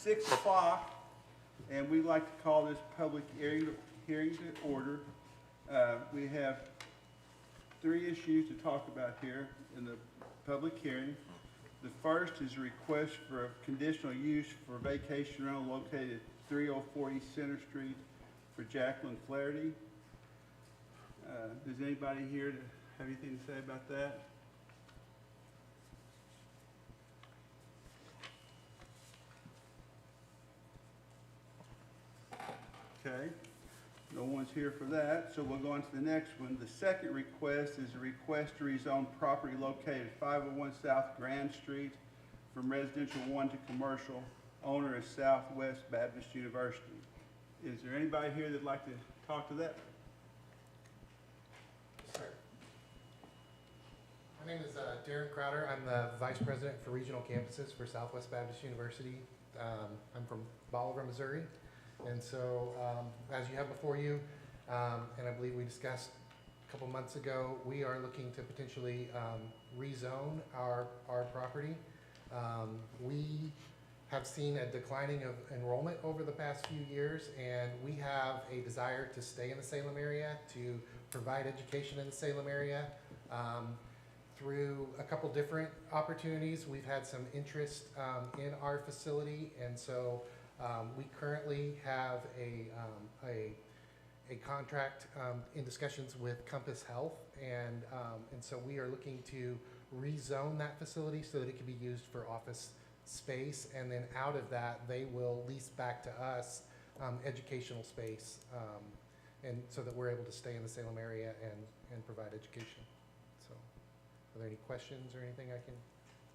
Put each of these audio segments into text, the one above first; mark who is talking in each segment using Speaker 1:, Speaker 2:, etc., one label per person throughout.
Speaker 1: 6 o'clock, and we'd like to call this public hearing to order. We have 3 issues to talk about here in the public hearing. The first is a request for a conditional use for vacation rental located at 304 East Center Street for Jacqueline Flaherty. Does anybody here have anything to say about that? Okay, no one's here for that, so we'll go on to the next one. The second request is a request to rezone property located at 501 South Grand Street from residential 1 to commercial. Owner is Southwest Baptist University. Is there anybody here that'd like to talk to that?
Speaker 2: Sir. My name is Darren Crowder. I'm the Vice President for Regional Campuses for Southwest Baptist University. I'm from Bolivar, Missouri. And so, as you have before you, and I believe we discussed a couple months ago, we are looking to potentially rezone our property. We have seen a declining of enrollment over the past few years, and we have a desire to stay in the Salem area, to provide education in the Salem area. Through a couple different opportunities, we've had some interest in our facility, and so we currently have a contract in discussions with Compass Health, and so we are looking to rezone that facility so that it can be used for office space, and then out of that they will lease back to us educational space, and so that we're able to stay in the Salem area and provide education. So, are there any questions or anything I can?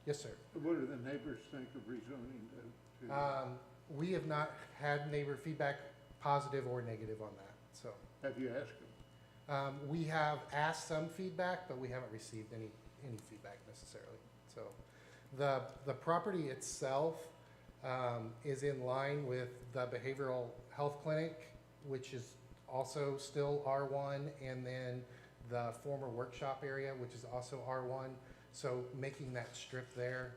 Speaker 2: Yes, sir.
Speaker 3: What do the neighbors think of rezoning to?
Speaker 2: We have not had neighbor feedback, positive or negative, on that. So,
Speaker 3: Have you asked them?
Speaker 2: we have asked some feedback, but we haven't received any feedback necessarily. So, the property itself is in line with the behavioral health clinic, which is also still R1, and then the former workshop area, which is also R1. So, making that strip there.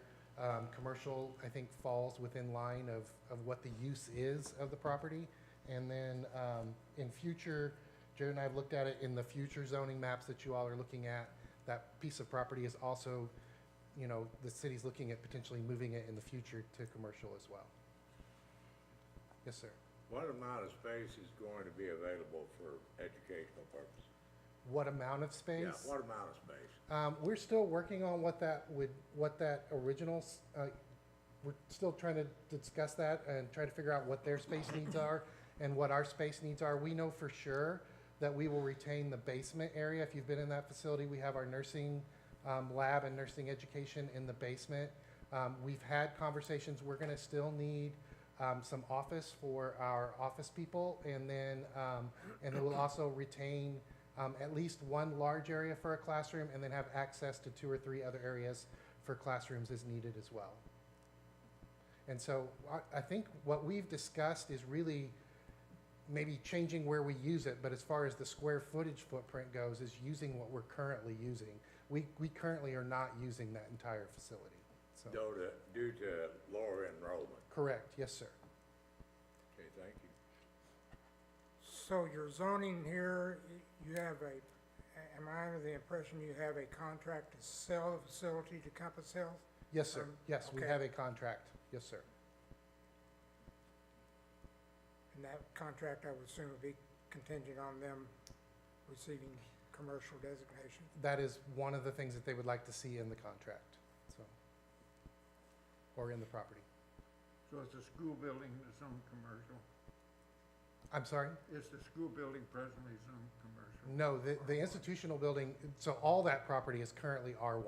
Speaker 2: Commercial, I think, falls within line of what the use is of the property. And then in future, Joe and I have looked at it in the future zoning maps that you all are looking at. That piece of property is also, you know, the city's looking at potentially moving it in the future to commercial as well. Yes, sir.
Speaker 4: What amount of space is going to be available for educational purposes?
Speaker 2: What amount of space?
Speaker 4: Yeah, what amount of space?
Speaker 2: We're still working on what that original, we're still trying to discuss that and try to figure out what their space needs are and what our space needs are. We know for sure that we will retain the basement area. If you've been in that facility, we have our nursing lab and nursing education in the basement. We've had conversations. We're going to still need some office for our office people, and then we'll also retain at least one large area for a classroom, and then have access to 2 or 3 other areas for classrooms as needed as well. And so I think what we've discussed is really maybe changing where we use it, but as far as the square footage footprint goes, is using what we're currently using. We currently are not using that entire facility. So.
Speaker 4: Due to lower enrollment.
Speaker 2: Correct, yes, sir.
Speaker 4: Okay, thank you.
Speaker 5: So your zoning here, you have am I under the impression you have a contract to sell the facility to Compass Health?
Speaker 2: Yes, sir. Yes, we
Speaker 5: okay.
Speaker 2: have a contract. Yes, sir.
Speaker 5: And that contract, I would assume, would be contingent on them receiving commercial designation?
Speaker 2: That is one of the things that they would like to see in the contract, so, or in the property.
Speaker 3: So it's a school building that's zoned commercial?
Speaker 2: I'm sorry?
Speaker 3: Is the school building presently zoned commercial?
Speaker 2: No, the institutional building, so all that property is currently R1.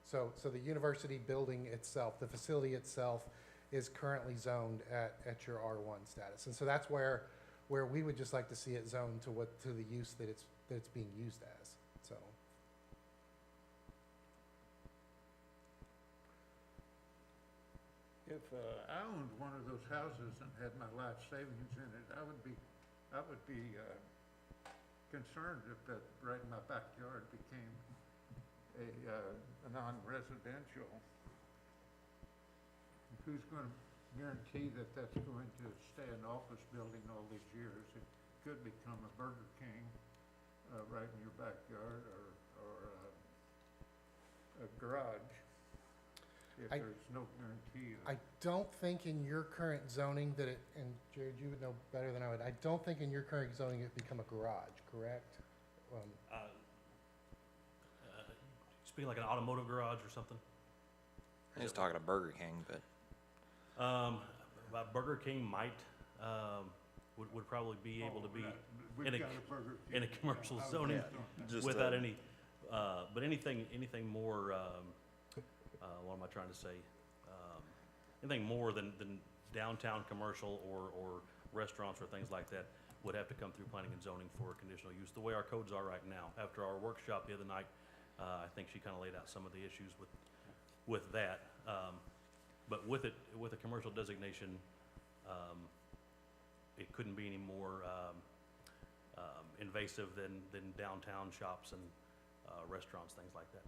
Speaker 2: So the university building itself, the facility itself, is currently zoned at your R1 status. And so that's where we would just like to see it zoned to the use that it's being used as, so.
Speaker 3: If I owned one of those houses and had my life savings in it, I would be concerned if that right in my backyard became a non-residential who's gonna guarantee that that's going to stay an office building all these years? It could become a Burger King, right in your backyard, or a garage, if
Speaker 2: I-
Speaker 3: there's no guarantee of.
Speaker 2: I don't think in your current zoning that it, and Jared, you would know better than I would, I don't think in your current zoning it become a garage, correct?
Speaker 6: Speaking like an automotive garage or something?
Speaker 7: I was talking to Burger King, but
Speaker 6: Burger King might, would probably be able to be
Speaker 3: We've
Speaker 6: in a-
Speaker 3: got a Burger
Speaker 6: in a
Speaker 3: King.
Speaker 6: commercial
Speaker 3: I was
Speaker 6: zoning
Speaker 3: just on that.
Speaker 7: just
Speaker 6: without any, but anything more, what am I trying to say? Anything more than downtown commercial or restaurants or things like that would have to come through planning and zoning for conditional use, the way our codes are right now. After our workshop the other night, I think she kind of laid out some of the issues with that. But with a commercial designation, it couldn't be any more invasive than downtown shops and restaurants, things like that.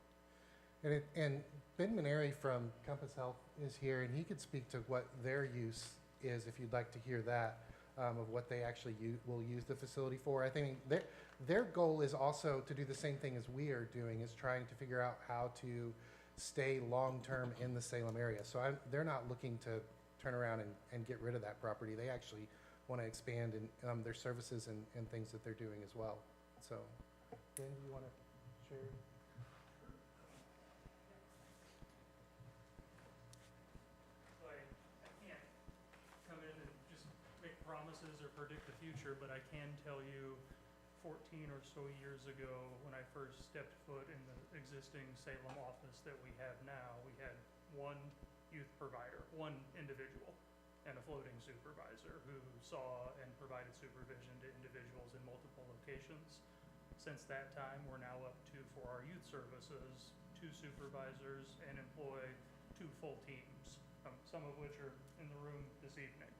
Speaker 2: And Ben Maneri from Compass Health is here, and he could speak to what their use is, if you'd like to hear that, of what they actually will use the facility for. I think their goal is also to do the same thing as we are doing, is trying to figure out how to stay long-term in the Salem area. So they're not looking to turn around and get rid of that property. They actually want to expand in their services and things that they're doing as well. So, Ben, do you want to share?
Speaker 8: So I can't come in and just make promises or predict the future, but I can tell you 14 or so years ago, when I first stepped foot in the existing Salem office that we have now, we had one youth provider, one individual, and a floating supervisor who saw and provided supervision to individuals in multiple locations. Since that time, we're now up to, for our youth services, 2 supervisors and employ 2 full teams, some of which are in the room this evening.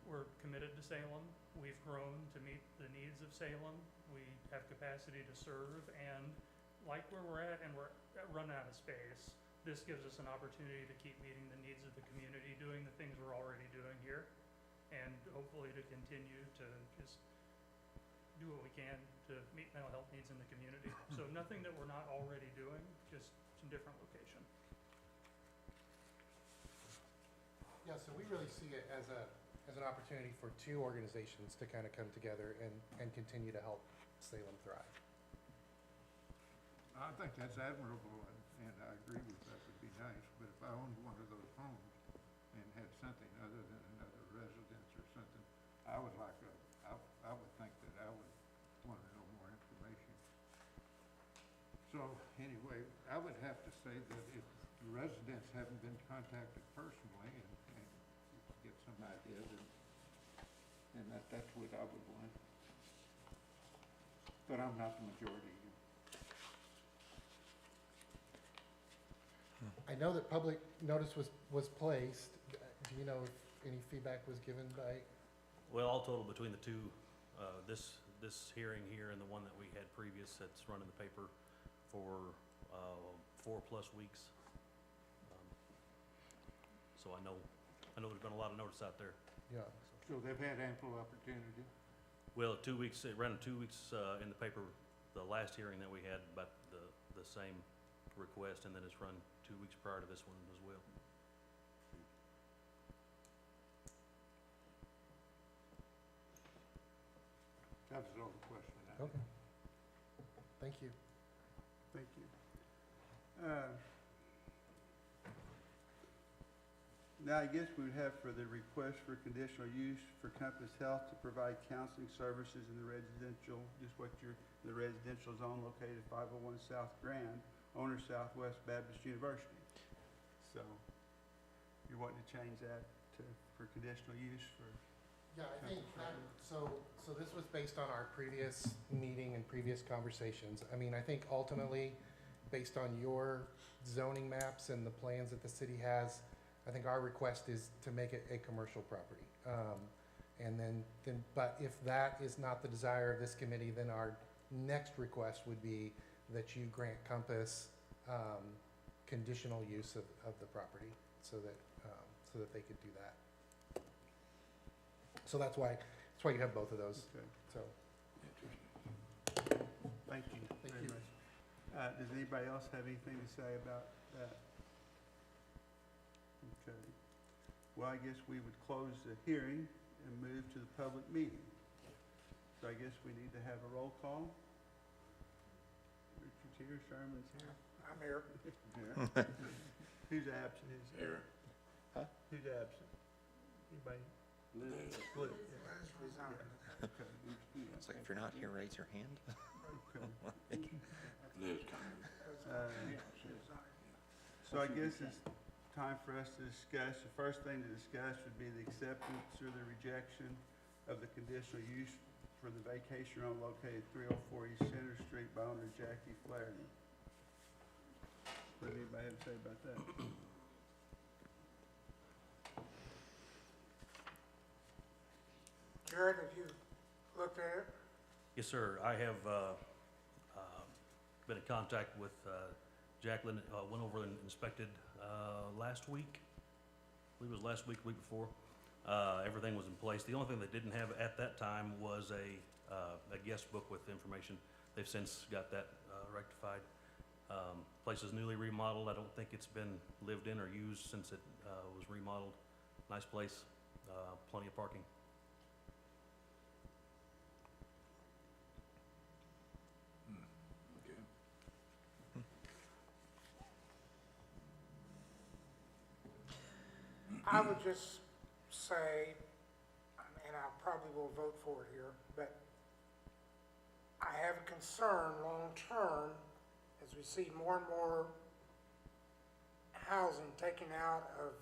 Speaker 8: We're committed to Salem. We've grown to meet the needs of Salem. We have capacity to serve, and like where we're at, and we're running out of space, this gives us an opportunity to keep meeting the needs of the community, doing the things we're already doing here, and hopefully to continue to just do what we can to meet mental health needs in the community. So nothing that we're not already doing, just some different location.
Speaker 2: Yeah, so we really see it as an opportunity for 2 organizations to kind of come together and continue to help Salem thrive.
Speaker 3: I think that's admirable, and I agree with that, would be nice, but if I owned one of those homes and had something other than another residence or something, I would think that I would want to know more information. So, anyway, I would have to say that if the residents haven't been contacted personally and get some ideas, and that's what I would want. But I'm not the majority.
Speaker 2: I know that public notice was placed. Do you know if any feedback was given by?
Speaker 6: Well, all total between the two, this hearing here and the one that we had previous, that's run in the paper for 4+ weeks. So I know there's been a lot of notice out there.
Speaker 2: Yeah.
Speaker 3: So they've had ample opportunity.
Speaker 6: Well, 2 weeks, it ran 2 weeks in the paper, the last hearing that we had about the same request, and then it's run 2 weeks prior to this one as well.
Speaker 3: That was all the question I had.
Speaker 2: Okay. Thank you.
Speaker 1: Thank you. Now, I guess we would have for the request for conditional use for Compass Health to provide counseling services in the residential, just what the residential zone located at 501 South Grand, owner Southwest Baptist University. So, you're wanting to change that for conditional use for?
Speaker 2: Yeah, I think that, so this was based on our previous meeting and previous conversations. I mean, I think ultimately, based on your zoning maps and the plans that the city has, I think our request is to make it a commercial property. And then, but if that is not the desire of this committee, then our next request would be that you grant Compass, conditional use of the property, so so that they could do that. So that's why you have both of those,
Speaker 1: Okay,
Speaker 2: so.
Speaker 1: thank you
Speaker 2: Thank
Speaker 1: very
Speaker 2: you.
Speaker 1: much. Does anybody else have anything to say about that? Okay. Well, I guess we would close the hearing and move to the public meeting. So I guess we need to have a roll call. Richard's here, Sherman's here.
Speaker 5: I'm here.
Speaker 1: Here. Who's absent?
Speaker 4: Here.
Speaker 1: Who's absent? Anybody? Liz. Liz, yeah.
Speaker 5: Let's resign.
Speaker 1: Okay.
Speaker 7: It's like, if you're not here, raise your hand.
Speaker 1: Okay.
Speaker 4: Liz.
Speaker 1: So I guess it's time for us to discuss, the first thing to discuss would be the acceptance or the rejection of the conditional use for the vacation rental located 304 East Center Street by owner Jackie Flaherty. What does anybody have to say about that?
Speaker 5: Jared, have you looked at it?
Speaker 6: Yes, sir. I have been in contact with Jacqueline, went over and inspected last week. I believe it was last week, week before. Everything was in place. The only thing they didn't have at that time was a guest book with information. They've since got that rectified. Place is newly remodeled. I don't think it's been lived in or used since it was remodeled. Nice place, plenty of parking.
Speaker 5: I would just say, and I probably will vote for it here, but I have a concern long-term as we see more and more housing taken out of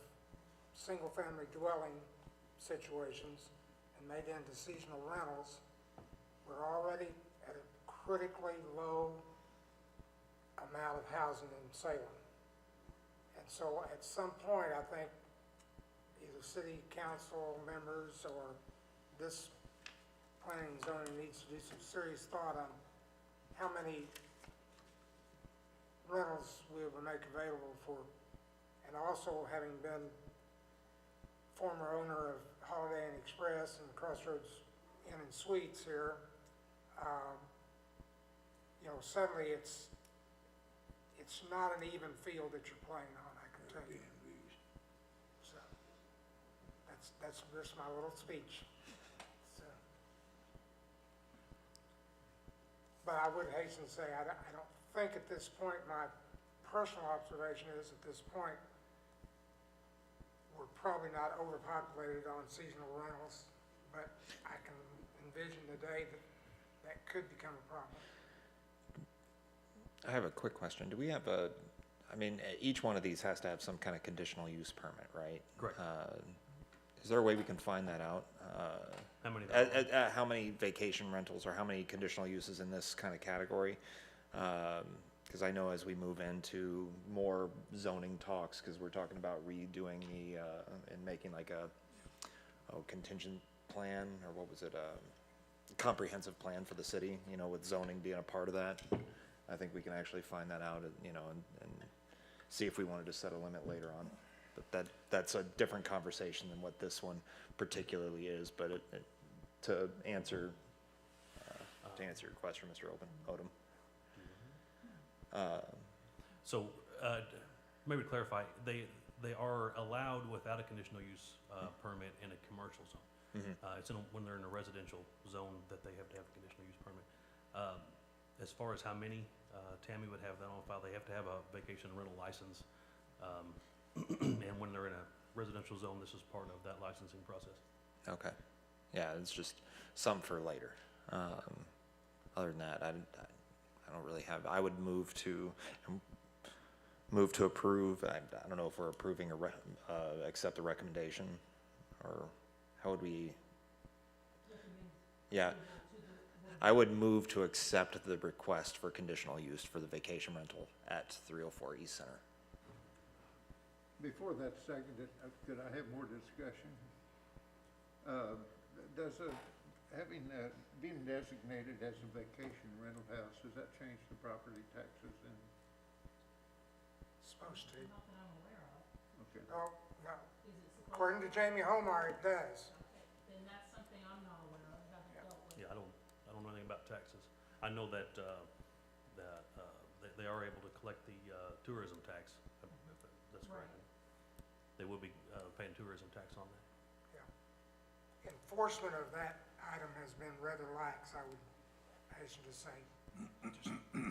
Speaker 5: single-family dwelling situations and made into seasonal rentals. We're already at a critically low amount of housing in Salem. And so at some point, I think either city council members or this planning and zoning needs to do some serious thought on how many rentals we will make available for, and also having been former owner of Holiday Inn Express and Crossroads Inn and Suites here, you know, suddenly it's not an even field that you're playing on, I can tell you. So, that's just my little speech. So, but I would hasten to say, I don't think at this point, my personal observation is at this point, we're probably not overpopulated on seasonal rentals, but I can envision the day that could become a problem.
Speaker 7: I have a quick question. Do we have each one of these has to have some kind of conditional use permit, right?
Speaker 6: Correct.
Speaker 7: Is there a way we can find that out?
Speaker 6: How many? There are?
Speaker 7: How many vacation rentals or how many conditional uses in this kind of category? Because I know as we move into more zoning talks, because we're talking about redoing and making like a contingent plan, or what was it, comprehensive plan for the city, you know, with zoning being a part of that. I think we can actually find that out, you know, and see if we wanted to set a limit later on. But that's a different conversation than what this one particularly is. But to answer your question, Mr. Odom.
Speaker 6: So, maybe to clarify, they are allowed without a conditional use permit in a commercial zone. It's when they're in a residential zone that they have to have a conditional use permit. As far as how many, Tammy would have that on file. They have to have a vacation rental license. And when they're in a residential zone, this is part of that licensing process.
Speaker 7: Okay. Yeah, it's just some for later. Other than that, I don't really have. I would move to approve. I don't know if we're approving or accept the recommendation, or how would we? Yeah, I would move to accept the request for conditional use for the vacation rental at 304 East Center.
Speaker 3: Before that's seconded, could I have more discussion? Being designated as a vacation rental house, does that change the property taxes and,
Speaker 5: Supposed to.
Speaker 3: okay,
Speaker 5: Oh, no.
Speaker 9: Is it
Speaker 5: According to Jamie Homar, it does.
Speaker 9: Then that's something I'm not aware of, haven't dealt with.
Speaker 6: Yeah, I don't know anything about taxes. I know that, they are able to collect the, tourism tax, if that's correct.
Speaker 9: Right.
Speaker 6: They will be, paying tourism tax on that.
Speaker 5: Enforcement of that item has been rather lax, I would hasten to say.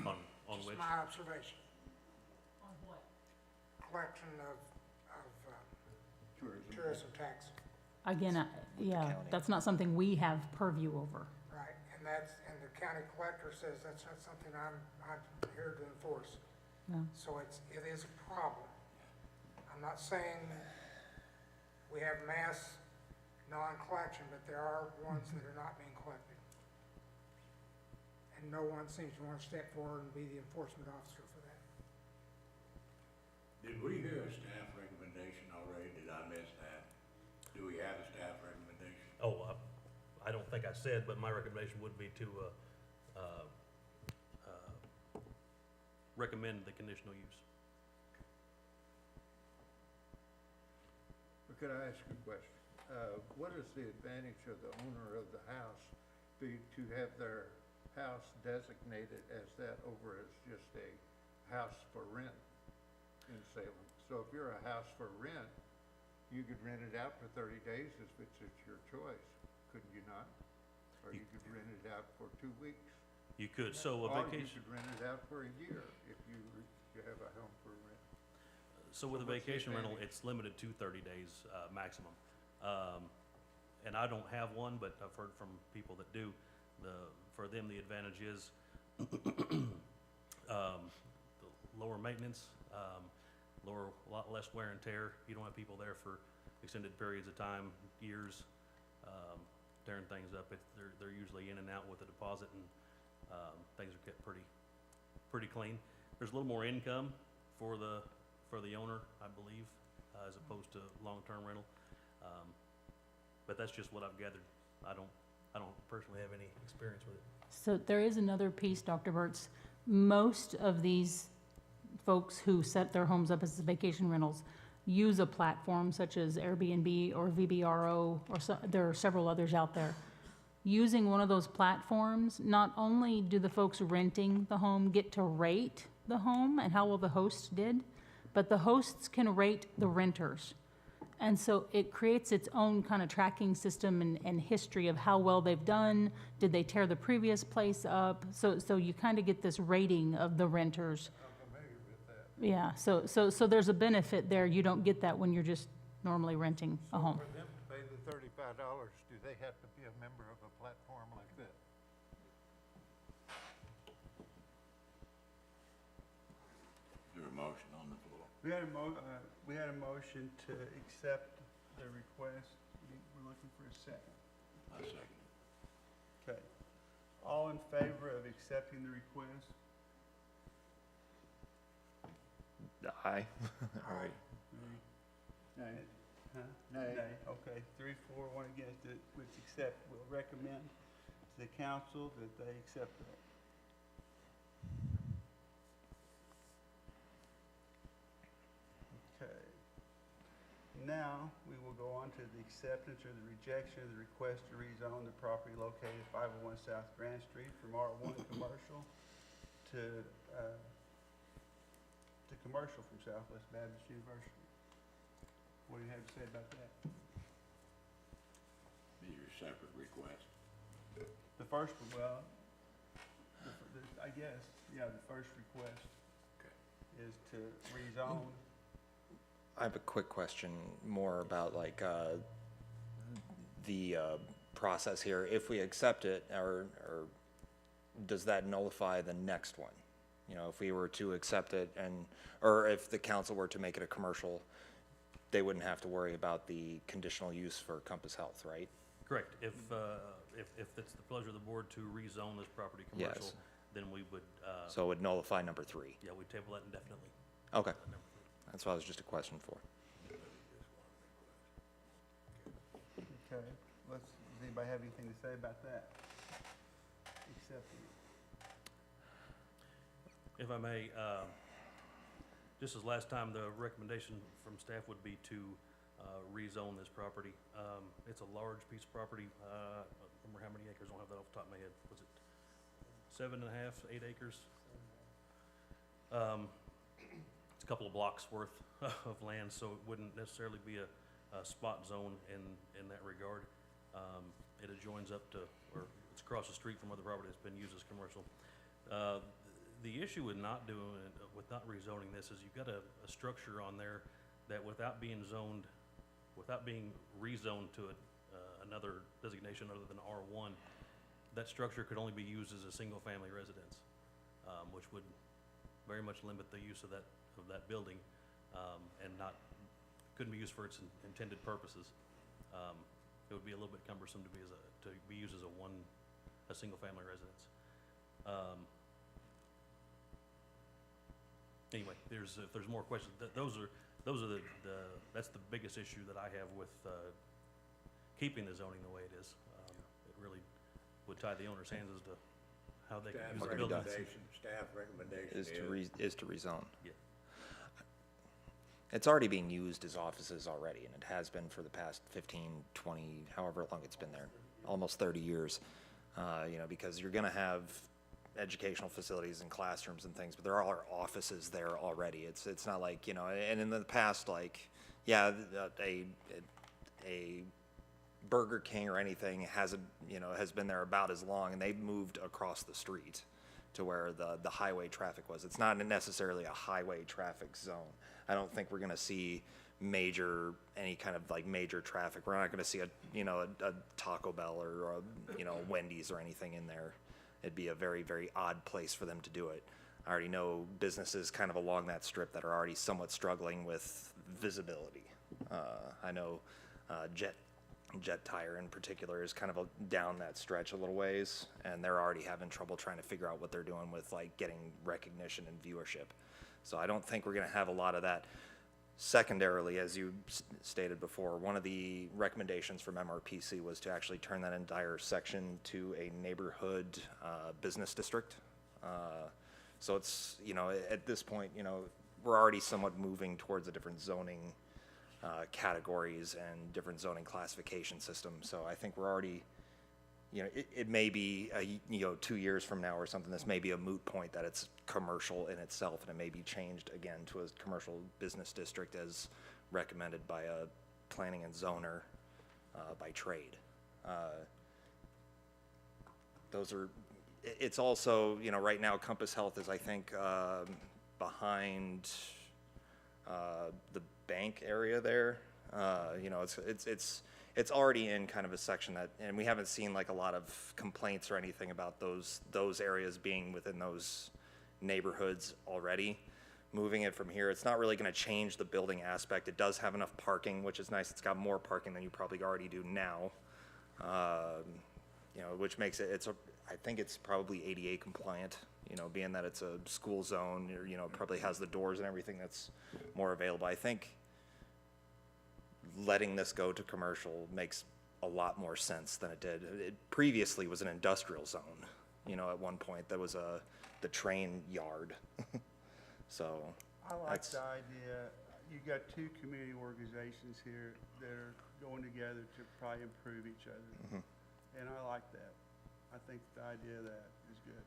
Speaker 6: On
Speaker 5: Just
Speaker 6: which,
Speaker 5: my observation.
Speaker 9: On what?
Speaker 5: Collection of tourism tax,
Speaker 9: Again, yeah,
Speaker 7: County.
Speaker 9: that's not something we have purview over.
Speaker 5: right? And and the county collector says that's not something I'm here to enforce.
Speaker 9: No.
Speaker 5: So it is a problem. I'm not saying we have mass non-collection, but there are ones that are not being collected. And no one seems to want to step forward and be the enforcement officer for that.
Speaker 4: Did we hear a staff recommendation already? Did I miss that? Do we have a staff recommendation?
Speaker 6: I don't think I said, but my recommendation would be to, recommend the conditional use.
Speaker 3: But could I ask a question? What is the advantage of the owner of the house to have their house designated as that over as just a house for rent in Salem? So if you're a house for rent, you could rent it out for 30 days if it's your choice, couldn't you not? Or you could rent it out for 2 weeks.
Speaker 6: You could, so a
Speaker 3: Or you
Speaker 6: vacation,
Speaker 3: could rent it out for a year if you have a home for rent.
Speaker 6: so with a
Speaker 3: so what's the
Speaker 6: vacation rental,
Speaker 3: advantage?
Speaker 6: it's limited to 30 days, maximum. And I don't have one, but I've heard from people that do. For them, the advantage is, the lower maintenance, a lot less wear and tear. You don't have people there for extended periods of time, years, tearing things up. They're usually in and out with a deposit, and things are kept pretty clean. There's a little more income for the owner, I believe, as opposed to long-term rental. But that's just what I've gathered. I don't personally have any experience with it.
Speaker 9: So there is another piece, Dr. Burtz. Most of these folks who set their homes up as vacation rentals use a platform such as Airbnb or VBRO, or there are several others out there. Using one of those platforms, not only do the folks renting the home get to rate the home and how well the hosts did, but the hosts can rate the renters. And so it creates its own kind of tracking system and history of how well they've done. Did they tear the previous place up? So you kind of get this rating of the renters.
Speaker 3: I'm familiar with that.
Speaker 9: Yeah, so there's a benefit there. You don't get that when you're just normally renting a home.
Speaker 3: For them to pay the $35, do they have to be a member of a platform like that?
Speaker 4: Is there a motion on the floor?
Speaker 1: We had a motion to accept the request. We're looking for a second.
Speaker 4: I second.
Speaker 1: Okay. All in favor of accepting the request?
Speaker 7: Aye.
Speaker 3: All right.
Speaker 1: Nay. Huh?
Speaker 3: Nay.
Speaker 1: Okay, 3-4, 1 against it, which we'll recommend to the council that they accept that. Okay. Now, we will go on to the acceptance or the rejection of the request to rezone the property located at 501 South Grand Street from R1 commercial to commercial from Southwest Baptist University. What do you have to say about that?
Speaker 4: These are separate requests.
Speaker 1: The first one, well, I guess, yeah, the first request
Speaker 4: Okay.
Speaker 1: is to rezone.
Speaker 7: I have a quick question more about like the process here. If we accept it, or does that nullify the next one? You know, if we were to accept it or if the council were to make it a commercial, they wouldn't have to worry about the conditional use for Compass Health, right?
Speaker 6: Correct. If it's the pleasure of the board to rezone this property commercial,
Speaker 7: Yes.
Speaker 6: then we would,
Speaker 7: So it would nullify number 3.
Speaker 6: yeah, we table that indefinitely.
Speaker 7: Okay,
Speaker 6: Number
Speaker 7: that's what I was just a question for.
Speaker 1: Okay, does anybody have anything to say about that? Accepting it.
Speaker 6: If I may, just as last time, the recommendation from staff would be to rezone this property. It's a large piece of property. I don't remember how many acres, I don't have that off the top of my head. Was it 7.5, 8 acres? It's a couple of blocks worth of land, so it wouldn't necessarily be a spot zone in that regard. It adjoins up to, or it's across the street from other property that's been used as commercial. The issue with not doing it, with not rezoning this, is you've got a structure on there that without being zoned, without being rezoned to another designation other than R1, that structure could only be used as a single-family residence, which would very much limit the use of that building, and couldn't be used for its intended purposes. It would be a little bit cumbersome to be used as a single-family residence. Anyway, if there's more questions, those are that's the biggest issue that I have with keeping the zoning the way it is. It really would tie the owner's hands as to how they can use the building.
Speaker 4: Staff recommendation
Speaker 7: Is to rezone.
Speaker 6: Yeah.
Speaker 7: It's already being used as offices already, and it has been for the past 15, 20, however long it's been there, almost 30 years. Because you're gonna have educational facilities and classrooms and things, but there are offices there already. It's not like, and in the past, like, yeah, a Burger King or anything has been there about as long, and they've moved across the street to where the highway traffic was. It's not necessarily a highway traffic zone. I don't think we're gonna see any kind of like major traffic. We're not gonna see a Taco Bell or a Wendy's or anything in there. It'd be a very, very odd place for them to do it. I already know businesses kind of along that strip that are already somewhat struggling with visibility. I know Jet Tire in particular is kind of down that stretch a little ways, and they're already having trouble trying to figure out what they're doing with like getting recognition and viewership. So I don't think we're gonna have a lot of that. Secondarily, as you stated before, one of the recommendations from MRPC was to actually turn that entire section to a neighborhood business district. So it's, at this point, we're already somewhat moving towards a different zoning categories and different zoning classification systems. So I think we're already, it may be 2 years from now or something, this may be a moot point that it's commercial in itself, and it may be changed again to a commercial business district as recommended by a planning and zoner by trade. It's also, right now Compass Health is, I think, behind the bank area there. It's already in kind of a section that, and we haven't seen like a lot of complaints or anything about those areas being within those neighborhoods already. Moving it from here, it's not really gonna change the building aspect. It does have enough parking, which is nice. It's got more parking than you probably already do now. Which makes it, I think it's probably ADA compliant, being that it's a school zone, or, probably has the doors and everything that's more available. I think letting this go to commercial makes a lot more sense than it did. It previously was an industrial zone, at one point. That was the train yard. So
Speaker 1: I like
Speaker 7: that's,
Speaker 1: the idea, you got two community organizations here that are going together to probably improve each other. And I like that. I think the idea of that is good.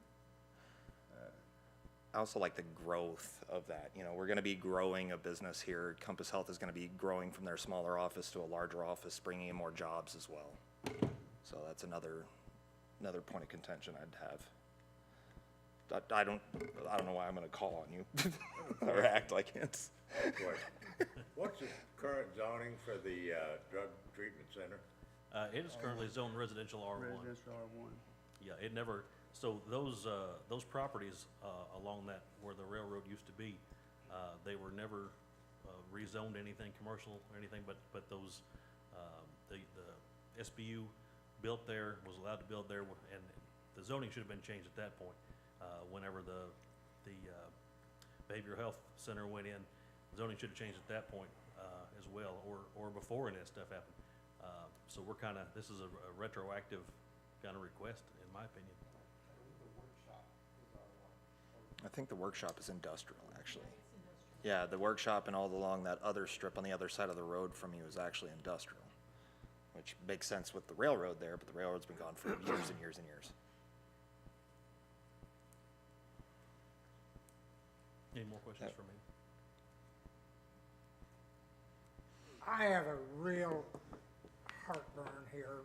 Speaker 7: I also like the growth of that. We're gonna be growing a business here. Compass Health is gonna be growing from their smaller office to a larger office, bringing in more jobs as well. So that's another point of contention I'd have. I don't know why I'm gonna call on you or act like it's.
Speaker 4: What's the current zoning for the drug treatment center?
Speaker 6: It is currently zoned residential R1.
Speaker 1: Residential R1.
Speaker 6: Yeah, it never, so those properties along that, where the railroad used to be, they were never rezoned anything commercial or anything, but those, the SBU built there, was allowed to build there, and the zoning should have been changed at that point. Whenever the behavioral health center went in, zoning should have changed at that point as well, or before any of that stuff happened. So we're kinda, this is a retroactive kind of request, in my opinion.
Speaker 7: I think the workshop is industrial, actually. Yeah, the workshop and all along that other strip on the other side of the road from you is actually industrial, which makes sense with the railroad there, but the railroad's been gone for years and years and years.
Speaker 6: Any more questions for me?
Speaker 5: I have a real heartburn here,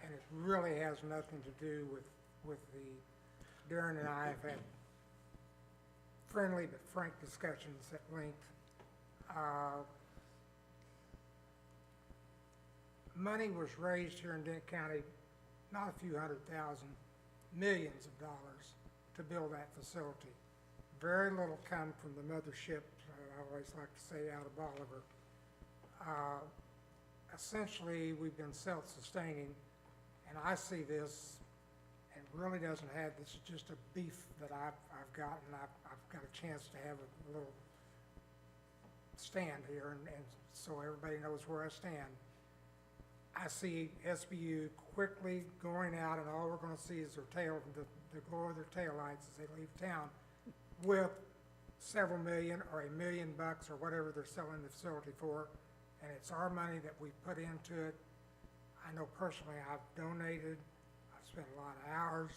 Speaker 5: and it really has nothing to do with Darren and I have had friendly but frank discussions at length. Money was raised here in Dent County, not a few $100,000, millions of dollars to build that facility. Very little come from the mothership, I always like to say, out of Bolivar. Essentially, we've been self-sustaining, and I see this, and really doesn't have, this is just a beef that I've got, and I've got a chance to have a little stand here, and so everybody knows where I stand. I see SBU quickly going out, and all we're gonna see is their tail, the glow of their taillights as they leave town, with several million or $1 million or whatever they're selling the facility for, and it's our money that we put into it. I know personally I've donated, I've spent a lot of hours,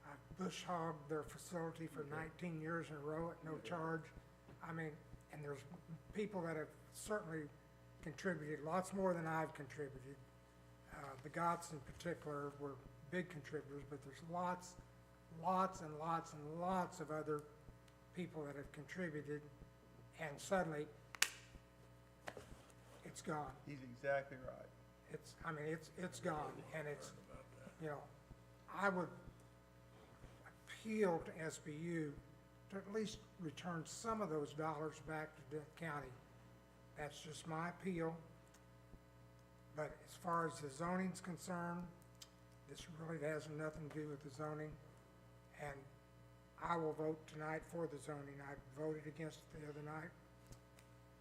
Speaker 5: I've bush hogged their facility for 19 years in a row at no charge. I mean, and there's people that have certainly contributed lots more than I've contributed. The Gotts in particular were big contributors, but there's lots and lots of other people that have contributed, and suddenly it's gone.
Speaker 1: He's exactly right.
Speaker 5: It's gone, and it's, you know, I would appeal to SBU to at least return some of those dollars back to Dent County. That's just my appeal. But as far as the zoning's concerned, this really has nothing to do with the zoning. And I will vote tonight for the zoning. I voted against it the other night.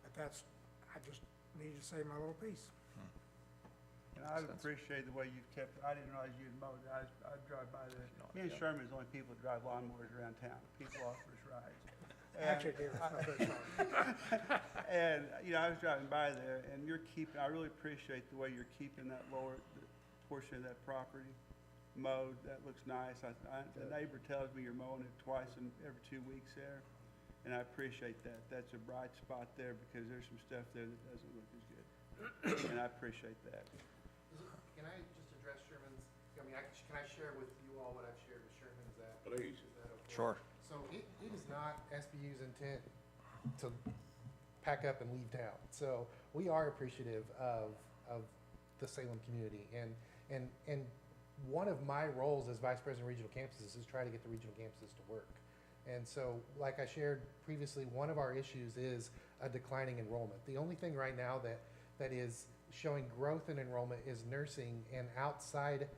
Speaker 5: But I just need to say my little piece.
Speaker 1: And I appreciate the way you've kept, I didn't realize you'd mowed, I drive by there. Me and Sherman is the only people that drive lawnmowers around town. People offer us rides.
Speaker 5: Actually, David, it's not very sorry.
Speaker 1: And, you know, I was driving by there, and I really appreciate the way you're keeping that lower portion of that property mowed. That looks nice. The neighbor tells me you're mowing it twice every 2 weeks there, and I appreciate that. That's a bright spot there because there's some stuff there that doesn't look as good. And I appreciate that.
Speaker 2: Can I just address Sherman's, can I share with you all what I've shared with Sherman? Is that?
Speaker 4: Please.
Speaker 2: Is that okay?
Speaker 7: Sure.
Speaker 2: So it is not SBU's intent to pack up and leave town. So we are appreciative of the Salem community. And one of my roles as Vice President of Regional Campuses is try to get the regional campuses to work. And so, like I shared previously, one of our issues is a declining enrollment. The only thing right now that is showing growth in enrollment is nursing, and outside,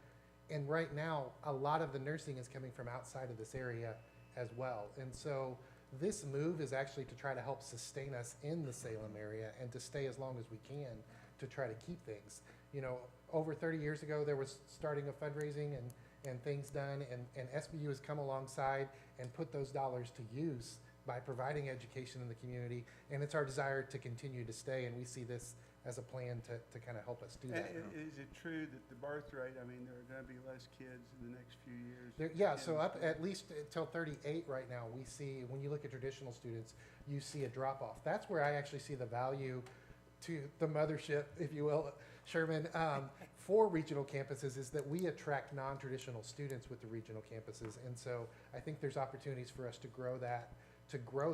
Speaker 2: and right now, a lot of the nursing is coming from outside of this area as well. And so this move is actually to try to help sustain us in the Salem area and to stay as long as we can to try to keep things. You know, over 30 years ago, there was starting of fundraising and things done, and SBU has come alongside and put those dollars to use by providing education in the community, and it's our desire to continue to stay, and we see this as a plan to kind of help us do that.
Speaker 1: And is it true that the birth rate, I mean, there are gonna be less kids in the next few years?
Speaker 2: Yeah, so up at least until 38 right now, we see, when you look at traditional students, you see a drop off. That's where I actually see the value to the mothership, if you will, Sherman, for regional campuses, is that we attract non-traditional students with the regional campuses. And so I think there's opportunities for us to grow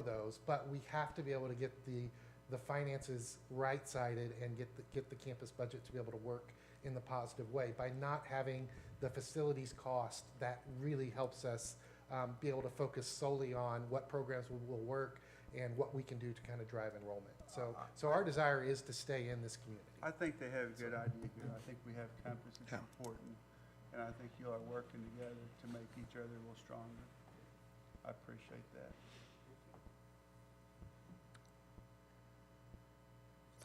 Speaker 2: those, but we have to be able to get the finances right-sided and get the campus budget to be able to work in the positive way. By not having the facilities cost, that really helps us be able to focus solely on what programs will work and what we can do to kind of drive enrollment. So our desire is to stay in this community.
Speaker 1: I think they have a good idea here. I think we have campus is
Speaker 7: Yeah.
Speaker 1: important, and I think you are working together to make each other a little stronger. I appreciate that.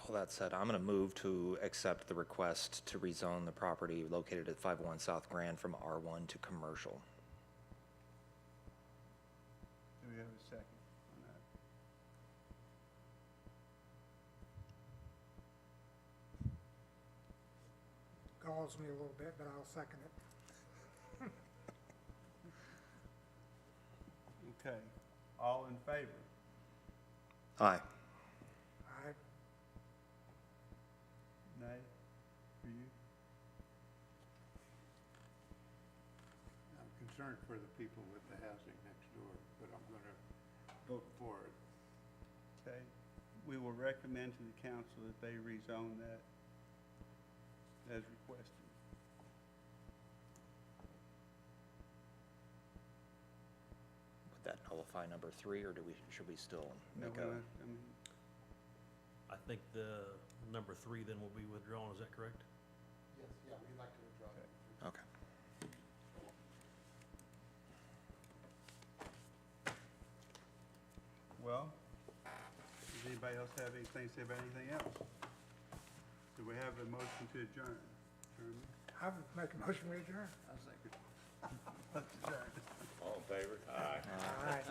Speaker 7: All that said, I'm going to move to accept the request to rezone the property located at 501 South Grand from R1 to commercial.
Speaker 1: Do we have a second on that?
Speaker 5: galls me a little bit, but I'll second it.
Speaker 1: Okay, all in favor?
Speaker 7: Aye.
Speaker 1: Nay? For you?
Speaker 3: I'm concerned for the people with the housing next door, but I'm gonna vote for it.
Speaker 1: Okay, we will recommend to the council that they rezone that as requested.
Speaker 7: Would that nullify number 3, or should we still
Speaker 1: No,
Speaker 7: make
Speaker 1: we're
Speaker 7: a?
Speaker 1: not- I mean,
Speaker 6: I think the number 3 then will be withdrawn, is that correct?
Speaker 2: Yes, yeah, we'd like to withdraw.
Speaker 7: Okay.
Speaker 1: well, does anybody else have anything to say about anything else? Do we have a motion to adjourn? Adjournment?
Speaker 5: I would make a motion to adjourn.
Speaker 1: I'll second. Let's adjourn.
Speaker 4: All in favor? Aye.
Speaker 5: All right.